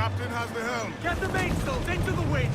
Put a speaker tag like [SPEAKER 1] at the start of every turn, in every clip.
[SPEAKER 1] Captain has the helm.
[SPEAKER 2] Get the mainsails into the wind!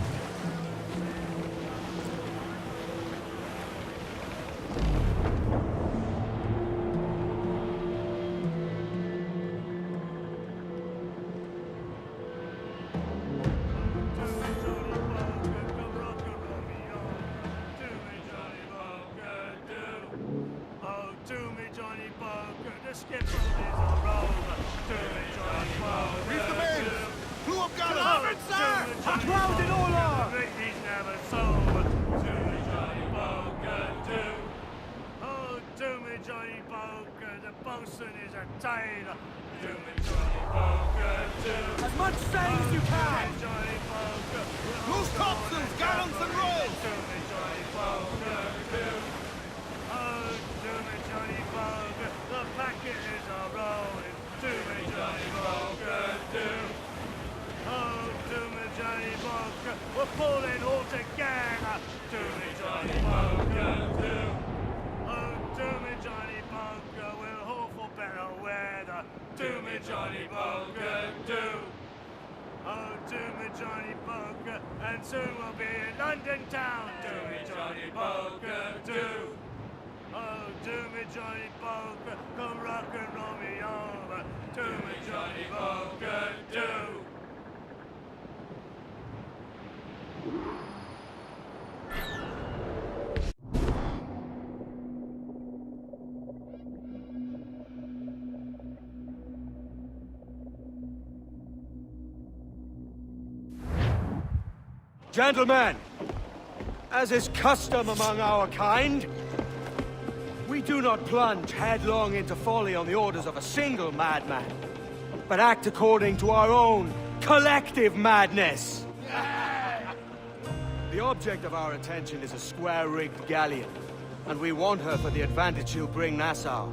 [SPEAKER 2] As much sail as you can!
[SPEAKER 1] Loose topsails, gallants and royals!
[SPEAKER 3] The packages are rolling. Do me, Johnny Boker, do. Oh, do me, Johnny Boker. We're pulling all together. Do me, Johnny Boker, do. Oh, do me, Johnny Boker. We'll hope for better weather. Do me, Johnny Boker, do. Oh, do me, Johnny Boker. And soon we'll be in London town. Do me, Johnny Boker, do. Oh, do me, Johnny Boker, come rock and roll me over. Do me, Johnny Boker, do.
[SPEAKER 2] Gentlemen, as is custom among our kind, we do not plunge headlong into folly on the orders of a single madman, but act according to our own collective madness. The object of our attention is a square-rigged galleon, and we want her for the advantage she'll bring Nassau.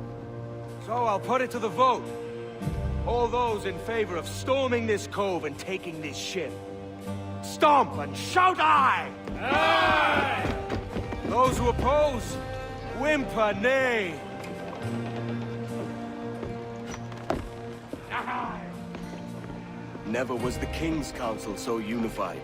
[SPEAKER 2] So I'll put it to the vote. All those in favor of storming this cove and taking this ship, stomp and shout aye! Aye! Those who oppose, whimper nay!
[SPEAKER 4] Never was the King's Council so unified.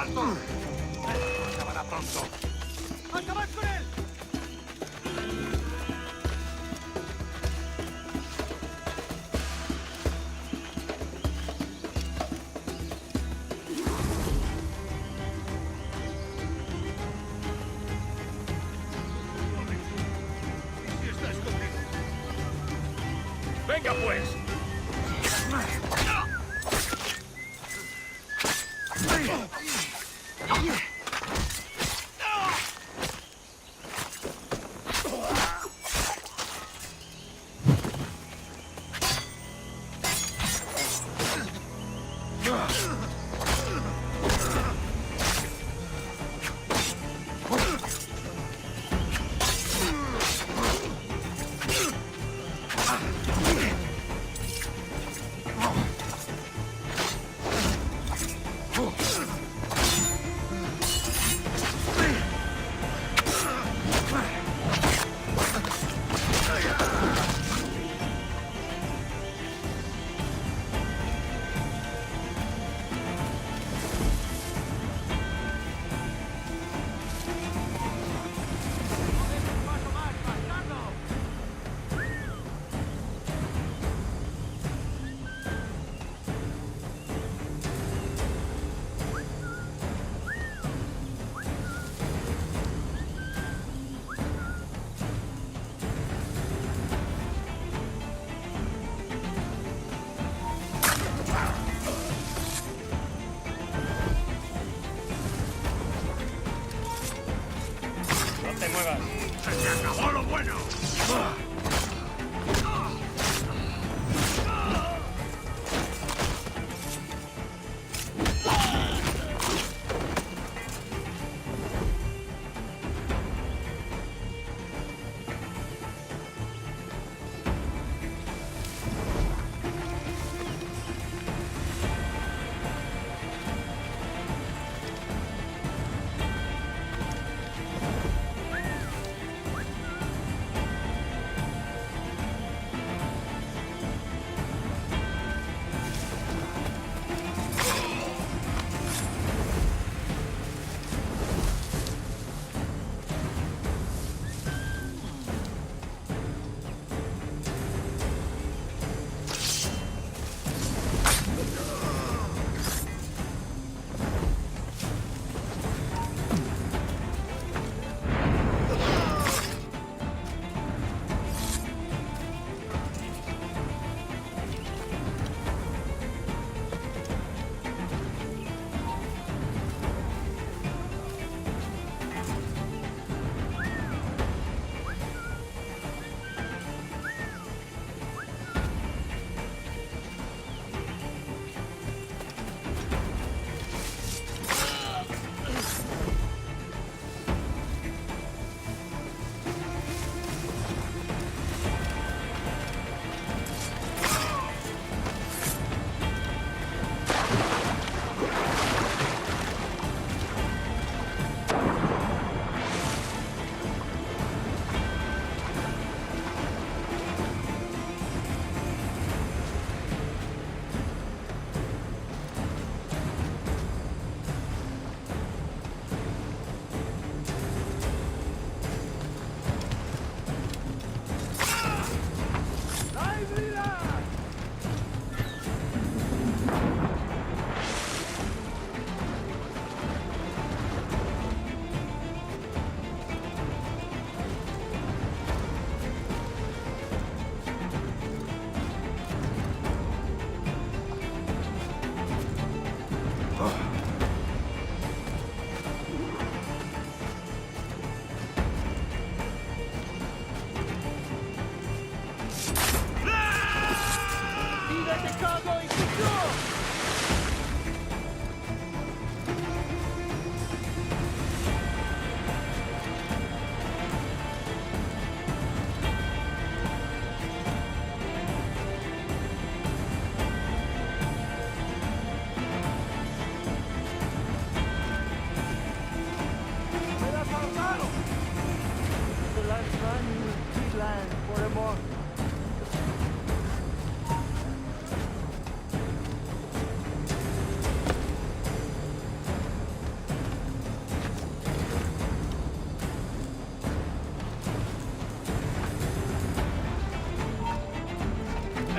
[SPEAKER 1] ¡Alto! Acabará pronto.
[SPEAKER 2] ¡Acabad con él!
[SPEAKER 1] ¡Si está escondido! ¡Venga, pues! ¡Se acabó lo bueno!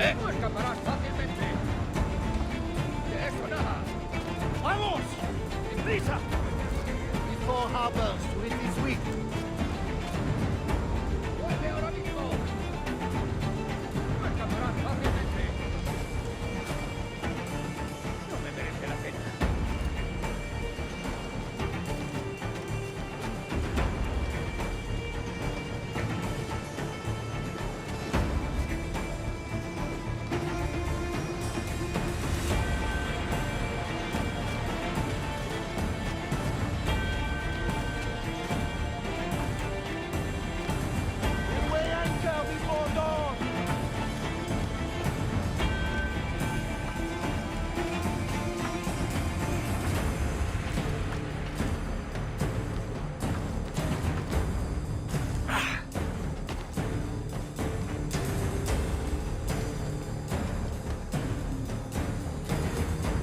[SPEAKER 1] No escaparás fácilmente. De eso nada.
[SPEAKER 3] ¡Vamos! ¡Deprisa!
[SPEAKER 5] Before harbors to it this week.
[SPEAKER 1] ¡Vuelve ahora mismo! No escaparás fácilmente. No me merece la pena.
[SPEAKER 5] Weigh anchor before dawn.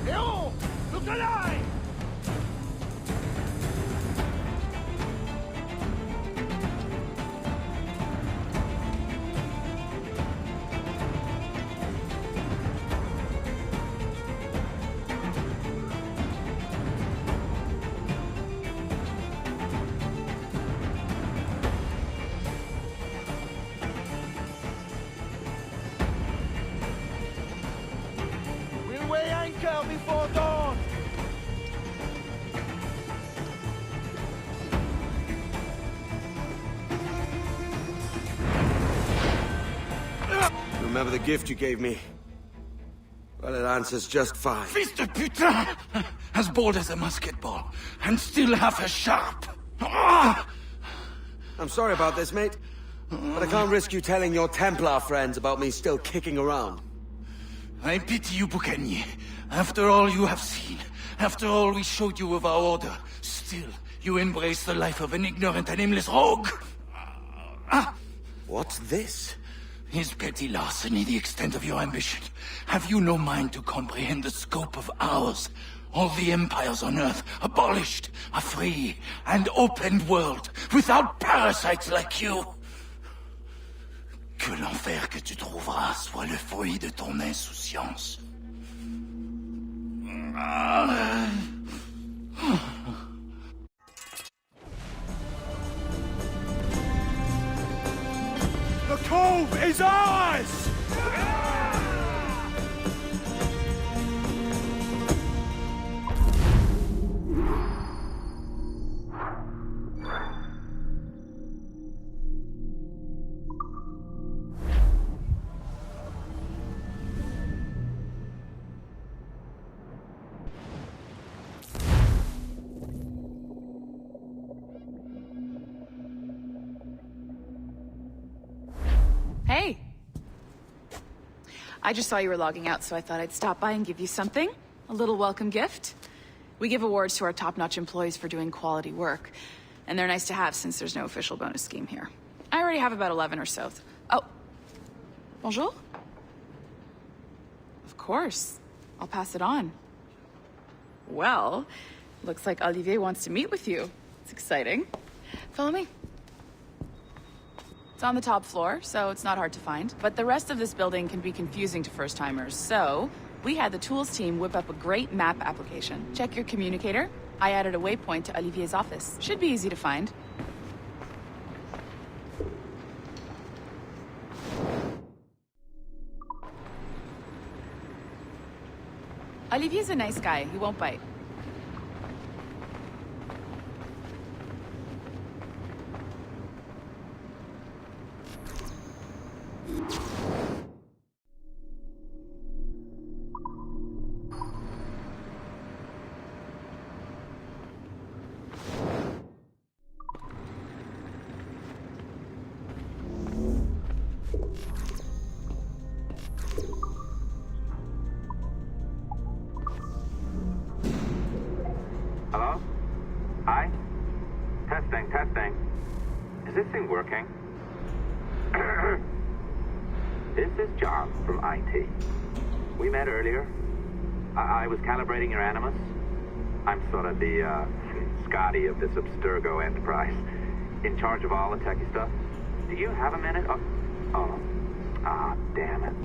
[SPEAKER 3] Leon! Look alive!
[SPEAKER 5] We'll weigh anchor before dawn.
[SPEAKER 2] Remember the gift you gave me? Well, it answers just fine.
[SPEAKER 6] Fils de putain! As bold as a musket ball, and still half as sharp. Ah!
[SPEAKER 2] I'm sorry about this, mate. But I can't risk you telling your Templar friends about me still kicking around.
[SPEAKER 6] I pity you, Boucanier. After all you have seen, after all we showed you of our order, still you embrace the life of an ignorant and aimless rogue. Ah!
[SPEAKER 2] What's this?
[SPEAKER 6] Is petty larceny the extent of your ambition? Have you no mind to comprehend the scope of ours? All the empires on Earth abolished, a free and open world, without parasites like you. Que l'enfer que tu trouveras soit le fruit de ton insouciance.
[SPEAKER 3] The cove is ours!
[SPEAKER 7] Hey! I just saw you were logging out, so I thought I'd stop by and give you something. A little welcome gift. We give awards to our top-notch employees for doing quality work, and they're nice to have since there's no official bonus scheme here. I already have about 11 or so. Oh. Bonjour? Of course. I'll pass it on. Well, looks like Olivier wants to meet with you. It's exciting. Follow me. It's on the top floor, so it's not hard to find. But the rest of this building can be confusing to first-timers, so we had the tools team whip up a great map application. Check your communicator. I added a waypoint to Olivier's office. Should be easy to find. Olivier's a nice guy. He won't bite.
[SPEAKER 8] Hello? Hi? Testing. Is this thing working? This is John from IT. We met earlier. I was calibrating your Animus. I'm sort of the, Scotty of this Abstergo enterprise. In charge of all the techie stuff. Do you have a minute? Oh. Ah, damn it.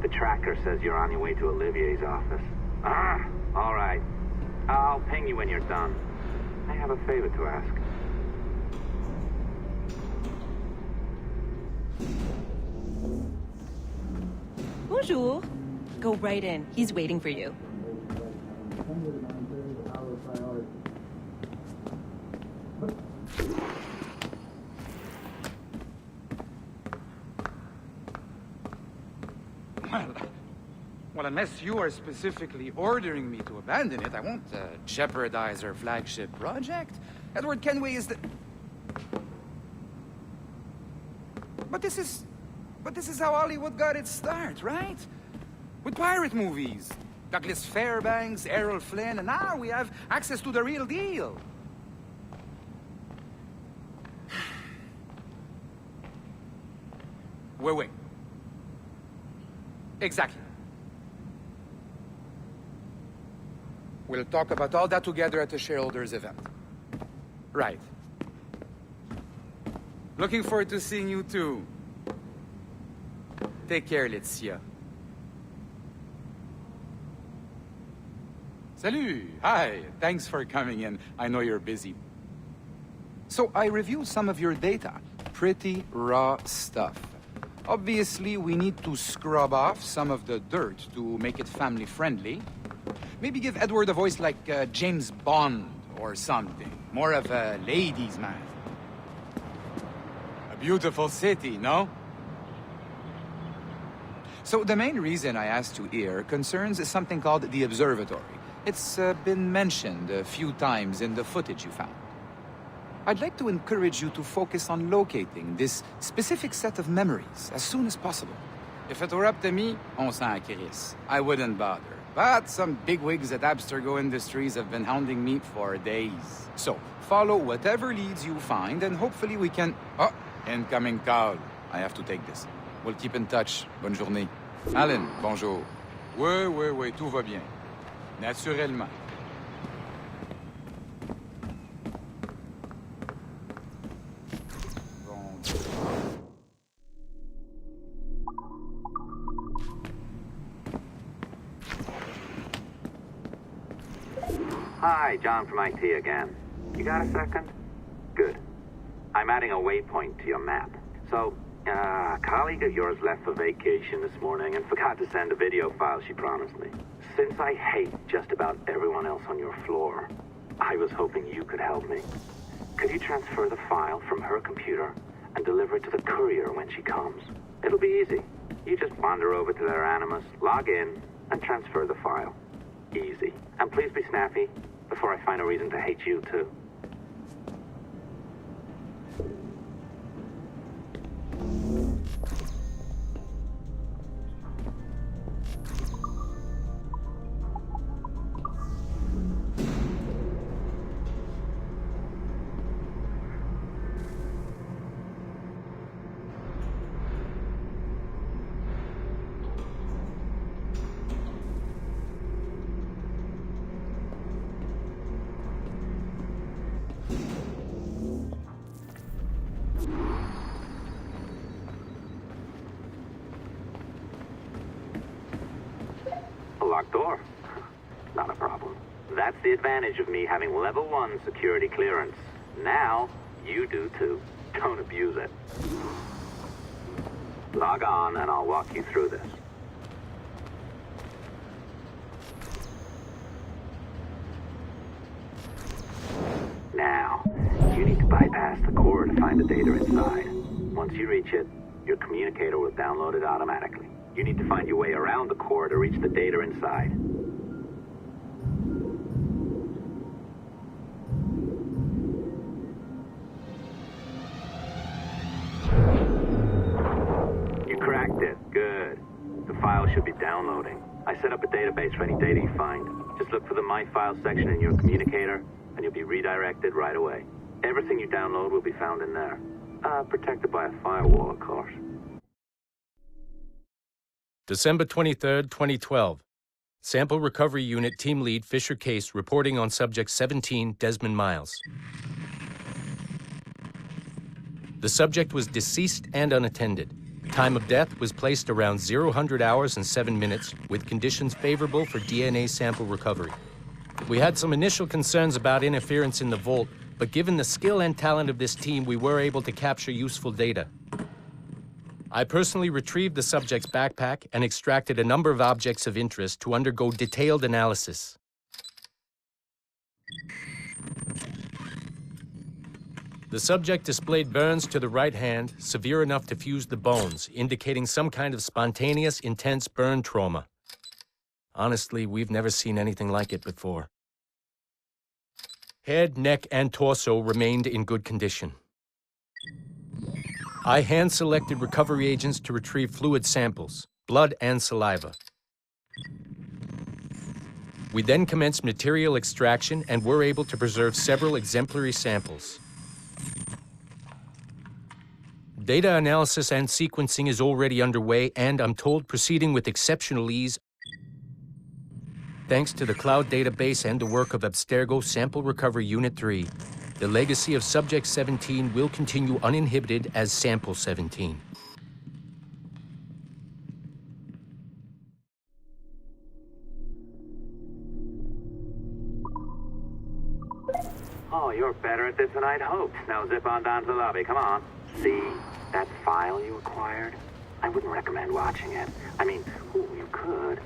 [SPEAKER 8] The tracker says you're on your way to Olivier's office. Ah, all right. I'll ping you when you're done. I have a favor to ask.
[SPEAKER 9] Bonjour. Go right in. He's waiting for you.
[SPEAKER 10] Well, unless you are specifically ordering me to abandon it, I won't jeopardize our flagship project. Edward Kenway is the... But this is how Hollywood got its start, right? With pirate movies. Douglas Fairbanks, Errol Flynn, and now we have access to the real deal. Wait. Exactly. We'll talk about all that together at the shareholders event. Right. Looking forward to seeing you too. Take care, Laetitia. Salut! Hi, thanks for coming in. I know you're busy. So I reviewed some of your data. Pretty raw stuff. Obviously, we need to scrub off some of the dirt to make it family-friendly. Maybe give Edward a voice like James Bond or something. More of a ladies' man. A beautiful city, no? So the main reason I asked you here concerns something called the Observatory. It's been mentioned a few times in the footage you found. I'd like to encourage you to focus on locating this specific set of memories as soon as possible. If it were up to me, on s'en crisse. I wouldn't bother. But some bigwigs at Abstergo Industries have been hounding me for days. So, follow whatever leads you find, and hopefully we can... Oh, incoming call. I have to take this. We'll keep in touch. Bonne journée. Alan, bonjour. Oui, tout va bien. Naturellement.
[SPEAKER 8] Hi, John from IT again. You got a second? Good. I'm adding a waypoint to your map. So, a colleague of yours left for vacation this morning and forgot to send a video file she promised me. Since I hate just about everyone else on your floor, I was hoping you could help me. Could you transfer the file from her computer and deliver it to the courier when she comes? It'll be easy. You just wander over to their Animus, log in, and transfer the file. Easy. And please be snappy before I find a reason to hate you, too. Locked door. Not a problem. That's the advantage of me having level 1 security clearance. Now, you do too. Don't abuse it. Log on and I'll walk you through this. Now, you need to bypass the core to find the data inside. Once you reach it, your communicator will download it automatically. You need to find your way around the core to reach the data inside. You cracked it. Good. The file should be downloading. I set up a database for any data you find. Just look for the My Files section in your communicator, and you'll be redirected right away. Everything you download will be found in there. Protected by a firewall, of course.
[SPEAKER 11] December 23rd, 2012. Sample Recovery Unit Team Lead Fisher Case reporting on Subject 17, Desmond Miles. The subject was deceased and unattended. Time of death was placed around 0 hours and 7 minutes, with conditions favorable for DNA sample recovery. We had some initial concerns about interference in the vault, but given the skill and talent of this team, we were able to capture useful data. I personally retrieved the subject's backpack and extracted a number of objects of interest to undergo detailed analysis. The subject displayed burns to the right hand, severe enough to fuse the bones, indicating some kind of spontaneous, intense burn trauma. Honestly, we've never seen anything like it before. Head, neck, and torso remained in good condition. I hand-selected recovery agents to retrieve fluid samples, blood and saliva. We then commenced material extraction and were able to preserve several exemplary samples. Data analysis and sequencing is already underway, and I'm told proceeding with exceptional ease. Thanks to the cloud database and the work of Abstergo Sample Recovery Unit 3, the legacy of Subject 17 will continue uninhibited as Sample 17.
[SPEAKER 8] Oh, you're better at this than I'd hoped. Now zip on down to the lobby. Come on. See that file you acquired? I wouldn't recommend watching it. I mean, you could,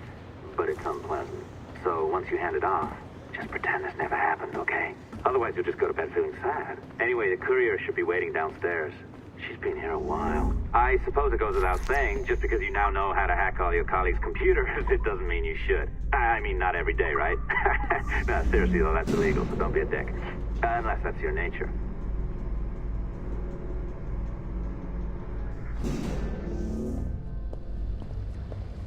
[SPEAKER 8] but it's unpleasant. So once you hand it off, just pretend this never happened, okay? Otherwise, you'll just go to bed feeling sad. Anyway, the courier should be waiting downstairs. She's been here a while. I suppose it goes without saying, just because you now know how to hack all your colleagues' computers, it doesn't mean you should. I mean, not every day, right? No, seriously, though, that's illegal, so don't be a dick. Unless that's your nature.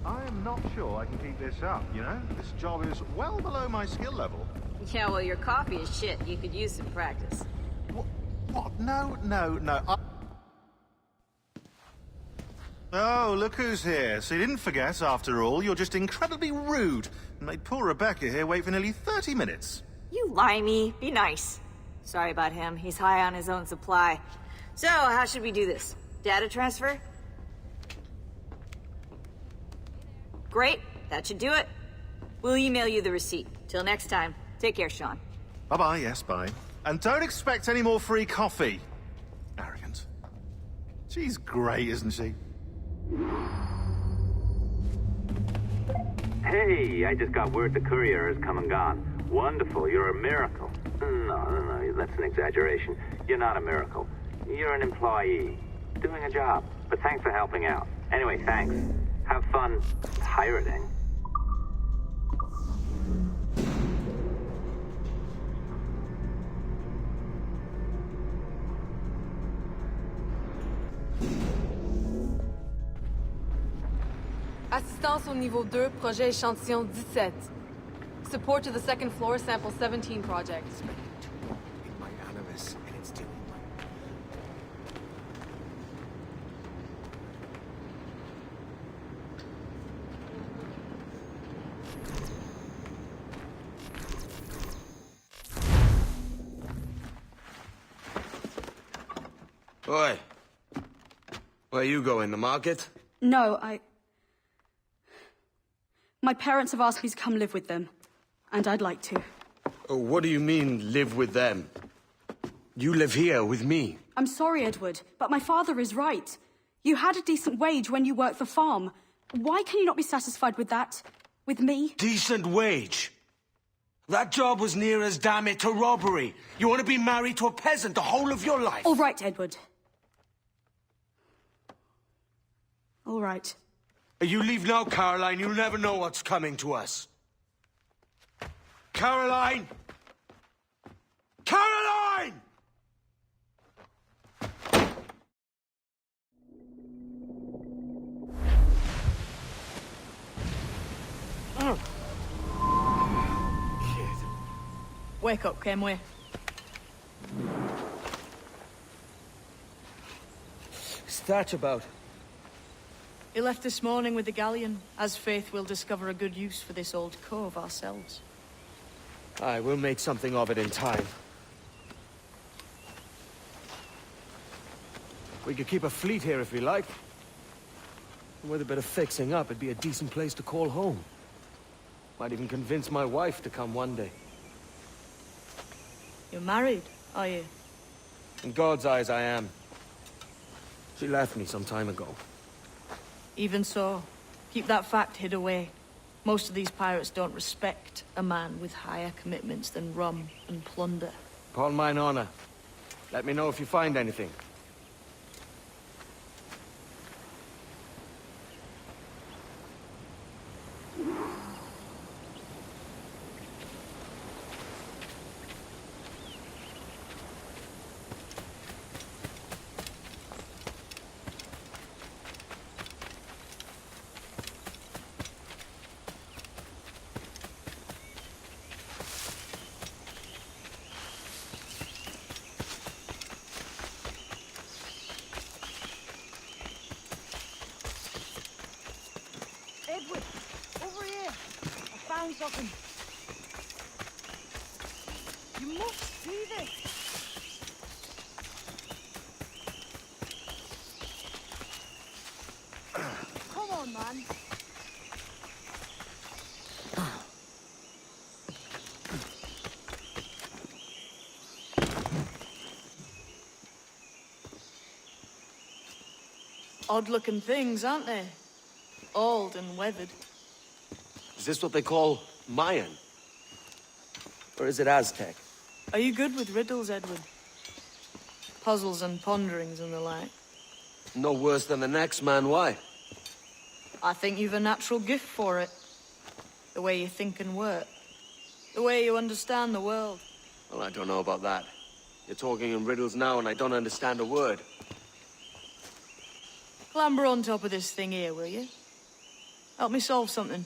[SPEAKER 3] I am not sure I can keep this up, you know? This job is well below my skill level.
[SPEAKER 12] Yeah, well, your coffee is shit. You could use some practice.
[SPEAKER 3] What? No. Oh, look who's here. So you didn't forget, after all. You're just incredibly rude. And made poor Rebecca here wait for nearly 30 minutes.
[SPEAKER 12] You limey. Be nice. Sorry about him. He's high on his own supply. So, how should we do this? Data transfer? Great. That should do it. We'll email you the receipt. Till next time. Take care, Sean.
[SPEAKER 3] Bye-bye, yes, bye. And don't expect any more free coffee. Arrogant. She's great, isn't she?
[SPEAKER 8] Hey, I just got word the courier has come and gone. Wonderful, you're a miracle. No, that's an exaggeration. You're not a miracle. You're an employee, doing a job. But thanks for helping out. Anyway, thanks. Have fun pirating.
[SPEAKER 13] Assistance au niveau 2, projet échantillon 17. Support to the second floor, sample 17 project.
[SPEAKER 4] My animus, and it's doing
[SPEAKER 2] Oi. Where you going, the market?
[SPEAKER 14] No, My parents have asked me to come live with them, and I'd like to.
[SPEAKER 2] Oh, what do you mean, live with them? You live here with me.
[SPEAKER 14] I'm sorry, Edward, but my father is right. You had a decent wage when you worked the farm. Why can you not be satisfied with that? With me?
[SPEAKER 2] Decent wage? That job was near as, damn it, to robbery. You want to be married to a peasant the whole of your life?
[SPEAKER 14] All right, Edward. All right.
[SPEAKER 2] You leave now, Caroline. You'll never know what's coming to us. Caroline! Caroline!
[SPEAKER 13] Wake up, Kenway.
[SPEAKER 2] What's that about?
[SPEAKER 13] He left this morning with the galleon. As faith, we'll discover a good use for this old cove ourselves.
[SPEAKER 2] Aye, we'll make something of it in time. We could keep a fleet here if we like. With a bit of fixing up, it'd be a decent place to call home. Might even convince my wife to come one day.
[SPEAKER 13] You're married, are you?
[SPEAKER 2] In God's eyes, I am. She left me some time ago.
[SPEAKER 13] Even so, keep that fact hid away. Most of these pirates don't respect a man with higher commitments than rum and plunder.
[SPEAKER 2] Upon mine honor. Let me know if you find anything.
[SPEAKER 13] Edward, over here. I found something. You must see this. Come on, man. Odd-looking things, aren't they? Old and weathered.
[SPEAKER 2] Is this what they call Mayan? Or is it Aztec?
[SPEAKER 13] Are you good with riddles, Edward? Puzzles and ponderings and the like?
[SPEAKER 2] No worse than the next man, why?
[SPEAKER 13] I think you've a natural gift for it. The way you think and work. The way you understand the world.
[SPEAKER 2] Well, I don't know about that. You're talking in riddles now and I don't understand a word.
[SPEAKER 13] Clamber on top of this thing here, will you? Help me solve something.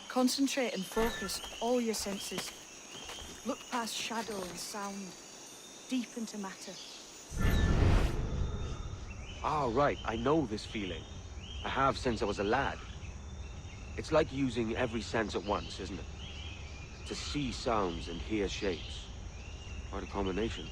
[SPEAKER 13] Concentrate and focus all your senses. Look past shadow and sound, deep into matter.
[SPEAKER 2] Ah, right. I know this feeling. I have since I was a lad. It's like using every sense at once, isn't it? To see sounds and hear shapes. Quite a combination.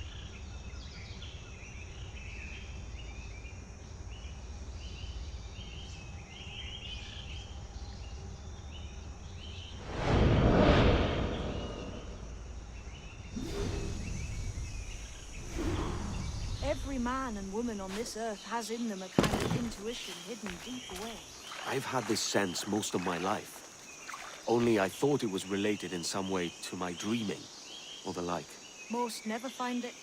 [SPEAKER 13] Every man and woman on this earth has in them a kind of intuition hidden deep away.
[SPEAKER 2] I've had this sense most of my life. Only I thought it was related in some way to my dreaming, or the like.
[SPEAKER 13] Most never find it.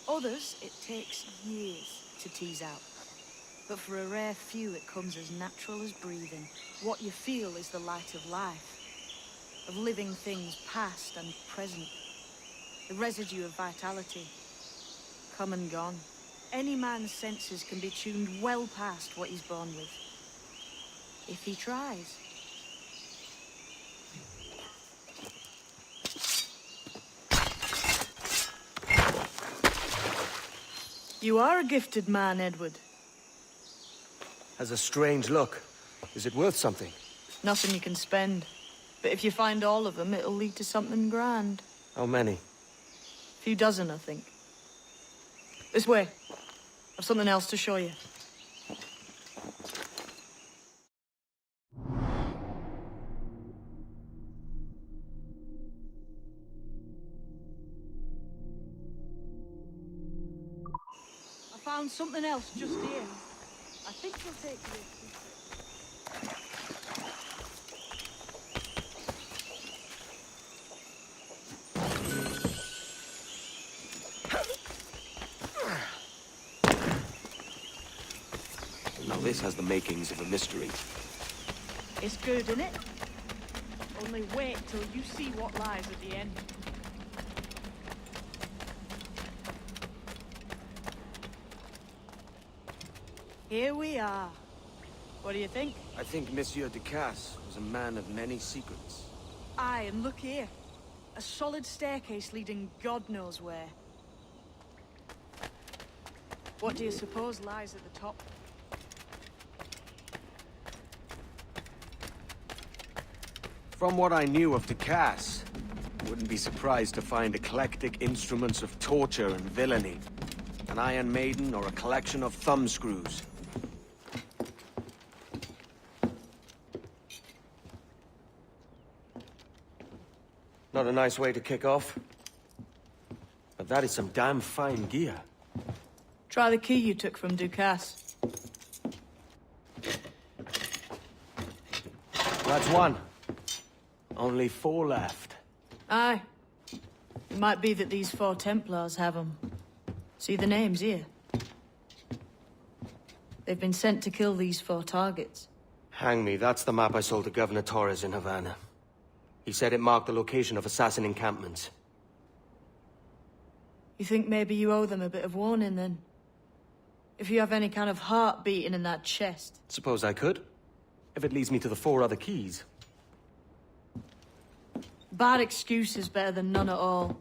[SPEAKER 13] Others, it takes years to tease out. But for a rare few, it comes as natural as breathing. What you feel is the light of life, of living things past and present. The residue of vitality, come and gone. Any man's senses can be tuned well past what he's born with. If he tries. You are a gifted man, Edward.
[SPEAKER 2] Has a strange look. Is it worth something?
[SPEAKER 13] Nothing you can spend. But if you find all of them, it'll lead to something grand.
[SPEAKER 2] How many?
[SPEAKER 13] A few dozen, I think. This way. I've something else to show you. I found something else just here. I think we'll take you in.
[SPEAKER 2] Now this has the makings of a mystery.
[SPEAKER 13] It's good, isn't it? Only wait till you see what lies at the end. Here we are. What do you think?
[SPEAKER 2] I think Monsieur Ducasse was a man of many secrets.
[SPEAKER 13] Aye, and look here. A solid staircase leading God knows where. What do you suppose lies at the top?
[SPEAKER 2] From what I knew of Ducasse, it would Wouldn't be surprised to find eclectic instruments of torture and villainy. An Iron Maiden or a collection of thumbscrews. Not a nice way to kick off. But that is some damn fine gear.
[SPEAKER 13] Try the key you took from Ducasse.
[SPEAKER 2] That's one. Only 4 left.
[SPEAKER 13] Aye. It might be that these 4 Templars have them. See the names here? They've been sent to kill these 4 targets.
[SPEAKER 2] Hang me, that's the map I sold to Governor Torres in Havana. He said it marked the location of assassin encampments.
[SPEAKER 13] You think maybe you owe them a bit of warning, then? If you have any kind of heart beating in that chest.
[SPEAKER 2] Suppose I could. If it leads me to the 4 other keys.
[SPEAKER 13] Bad excuse is better than none at all.